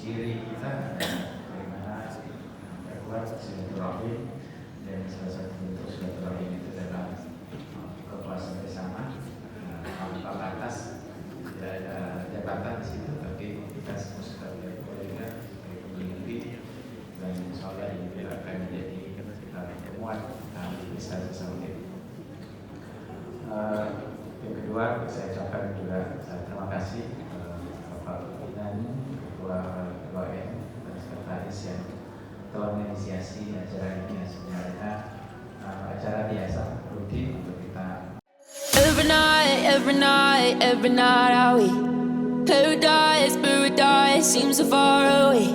ciri kita bagaimana berbuat silaturahim, dan salah satu bentuk silaturahim itu adalah buka puasa bersama tanpa batas, tidak ada jabatan di situ, tapi kita semua sebagai kolega, sebagai pemimpin, dan insya Allah ini juga akan menjadi temuan kami besar bersama kita. Yang kedua, saya ucapkan juga terima kasih Bapak Bulan, Ketua KWN dan Sekretaris yang telah menginisiasi acara ini yang sebenarnya acara biasa rutin untuk kita. Every night, are we paradise, paradise seems so far away.